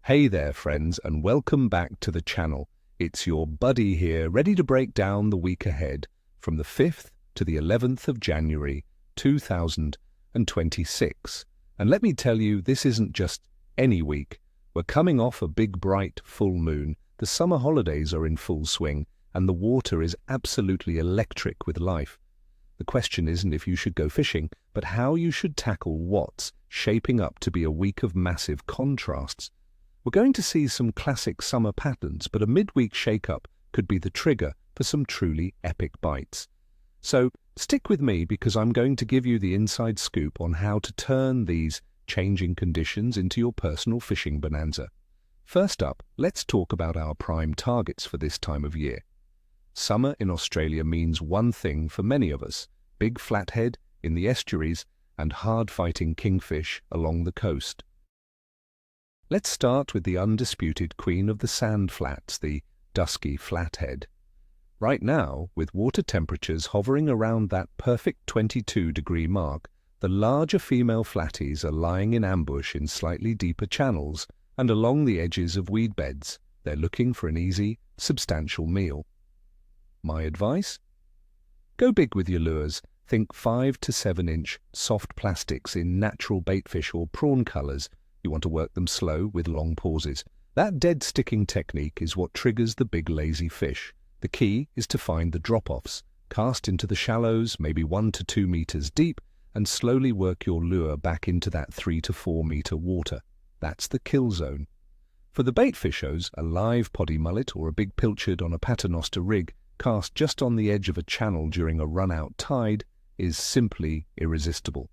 Hey there, friends, and welcome back to the channel. It's your buddy here, ready to break down the week ahead from the 5th to the 11th of January 2026. And let me tell you, this isn't just any week. We're coming off a big, bright, full moon. The summer holidays are in full swing, and the water is absolutely electric with life. The question isn't if you should go fishing, but how you should tackle what's shaping up to be a week of massive contrasts. We're going to see some classic summer patterns, but a midweek shake-up could be the trigger for some truly epic bites. So stick with me because I'm going to give you the inside scoop on how to turn these changing conditions into your personal fishing bonanza. First up, let's talk about our prime targets for this time of year. Summer in Australia means one thing for many of us: big flathead in the estuaries and hard-fighting kingfish along the coast. Let's start with the undisputed queen of the sand flats, the dusky flathead. Right now, with water temperatures hovering around that perfect 22-degree mark, the larger female flatties are lying in ambush in slightly deeper channels and along the edges of weed beds. They're looking for an easy, substantial meal. My advice? Go big with your lures. Think 5 to 7 inch soft plastics in natural baitfish or prawn colors. You want to work them slow with long pauses. That dead sticking technique is what triggers the big lazy fish. The key is to find the drop-offs. Cast into the shallows, maybe 1 to 2 meters deep, and slowly work your lure back into that 3 to 4 meter water. That's the kill zone. For the bait fishers, a live poddy mullet or a big pilchard on a paternoster rig cast just on the edge of a channel during a run-out tide is simply irresistible.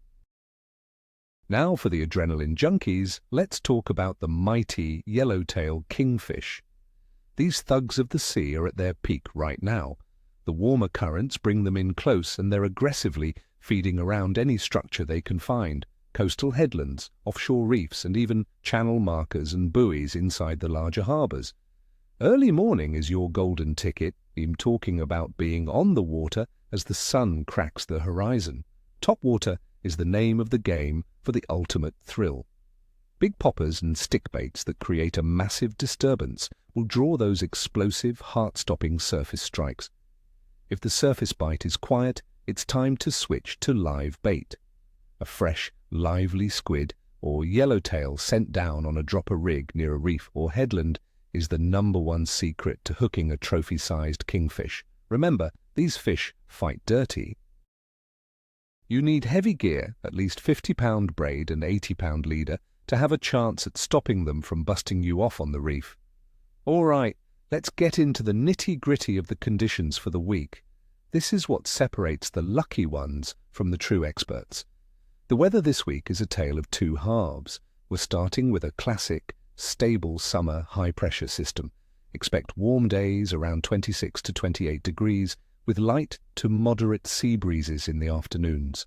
Now for the adrenaline junkies, let's talk about the mighty yellowtail kingfish. These thugs of the sea are at their peak right now. The warmer currents bring them in close and they're aggressively feeding around any structure they can find: coastal headlands, offshore reefs, and even channel markers and buoys inside the larger harbors. Early morning is your golden ticket. I'm talking about being on the water as the sun cracks the horizon. Topwater is the name of the game for the ultimate thrill. Big poppers and stick baits that create a massive disturbance will draw those explosive, heart-stopping surface strikes. If the surface bite is quiet, it's time to switch to live bait. A fresh, lively squid or yellowtail sent down on a dropper rig near a reef or headland is the #1 secret to hooking a trophy-sized kingfish. Remember, these fish fight dirty. You need heavy gear, at least 50-pound braid and 80-pound leader, to have a chance at stopping them from busting you off on the reef. All right, let's get into the nitty-gritty of the conditions for the week. This is what separates the lucky ones from the true experts. The weather this week is a tale of two halves. We're starting with a classic, stable summer high-pressure system. Expect warm days around 26 to 28 degrees, with light to moderate sea breezes in the afternoons.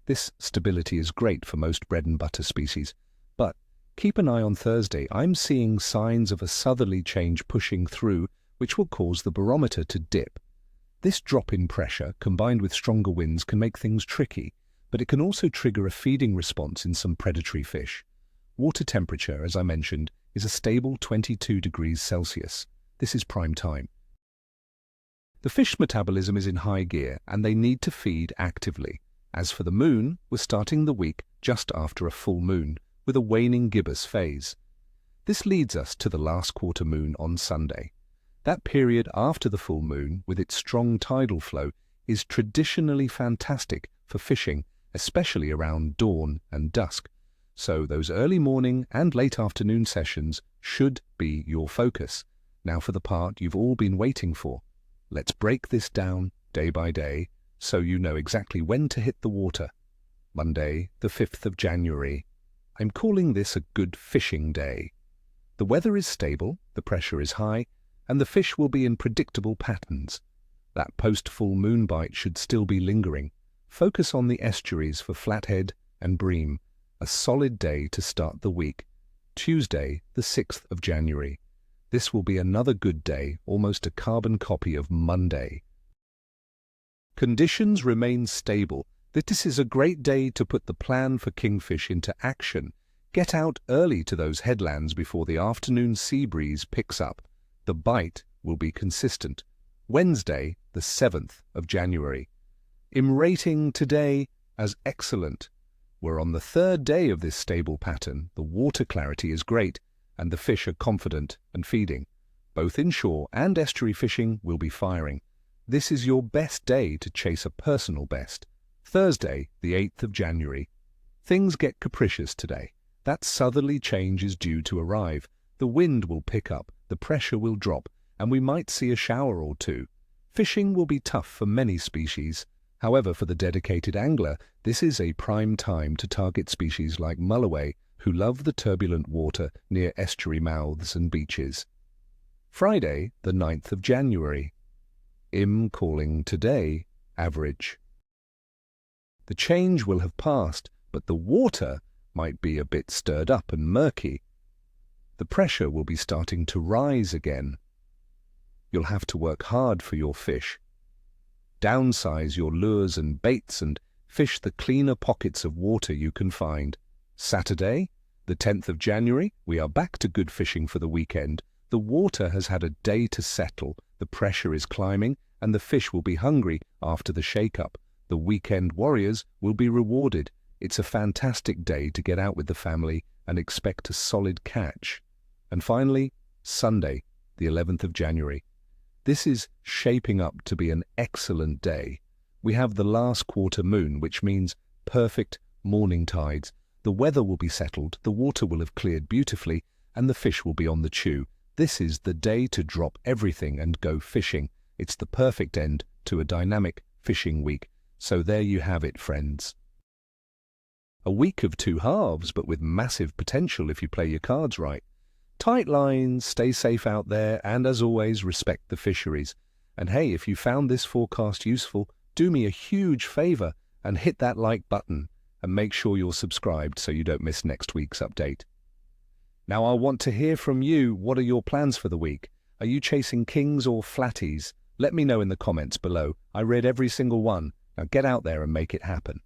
This stability is great for most bread-and-butter species. But keep an eye on Thursday. I'm seeing signs of a southerly change pushing through, which will cause the barometer to dip. This drop in pressure, combined with stronger winds, can make things tricky, but it can also trigger a feeding response in some predatory fish. Water temperature, as I mentioned, is a stable 22 degrees Celsius. This is prime time. The fish metabolism is in high gear, and they need to feed actively. As for the moon, we're starting the week just after a full moon, with a waning gibbous phase. This leads us to the last quarter moon on Sunday. That period after the full moon, with its strong tidal flow, is traditionally fantastic for fishing, especially around dawn and dusk. So those early morning and late afternoon sessions should be your focus. Now for the part you've all been waiting for. Let's break this down day by day so you know exactly when to hit the water. Monday, the 5th of January. I'm calling this a good fishing day. The weather is stable, the pressure is high, and the fish will be in predictable patterns. That post-full moon bite should still be lingering. Focus on the estuaries for flathead and bream. A solid day to start the week. Tuesday, the 6th of January. This will be another good day, almost a carbon copy of Monday. Conditions remain stable. This is a great day to put the plan for kingfish into action. Get out early to those headlands before the afternoon sea breeze picks up. The bite will be consistent. Wednesday, the 7th of January. I'm rating today as excellent. We're on the 3rd day of this stable pattern. The water clarity is great and the fish are confident and feeding. Both inshore and estuary fishing will be firing. This is your best day to chase a personal best. Thursday, the 8th of January. Things get capricious today. That southerly change is due to arrive. The wind will pick up, the pressure will drop, and we might see a shower or two. Fishing will be tough for many species. However, for the dedicated angler, this is a prime time to target species like mulloway, who love the turbulent water near estuary mouths and beaches. Friday, the 9th of January. I'm calling today average. The change will have passed, but the water might be a bit stirred up and murky. The pressure will be starting to rise again. You'll have to work hard for your fish. Downsize your lures and baits and fish the cleaner pockets of water you can find. Saturday, the 10th of January, we are back to good fishing for the weekend. The water has had a day to settle, the pressure is climbing, and the fish will be hungry after the shake-up. The weekend warriors will be rewarded. It's a fantastic day to get out with the family and expect a solid catch. And finally, Sunday, the 11th of January. This is shaping up to be an excellent day. We have the last quarter moon, which means perfect morning tides. The weather will be settled, the water will have cleared beautifully, and the fish will be on the chew. This is the day to drop everything and go fishing. It's the perfect end to a dynamic fishing week. So there you have it, friends. A week of two halves, but with massive potential if you play your cards right. Tight lines, stay safe out there, and as always, respect the fisheries. And hey, if you found this forecast useful, do me a huge favor and hit that like button and make sure you're subscribed so you don't miss next week's update. Now I want to hear from you. What are your plans for the week? Are you chasing kings or flatties? Let me know in the comments below. I read every single one. Now get out there and make it happen.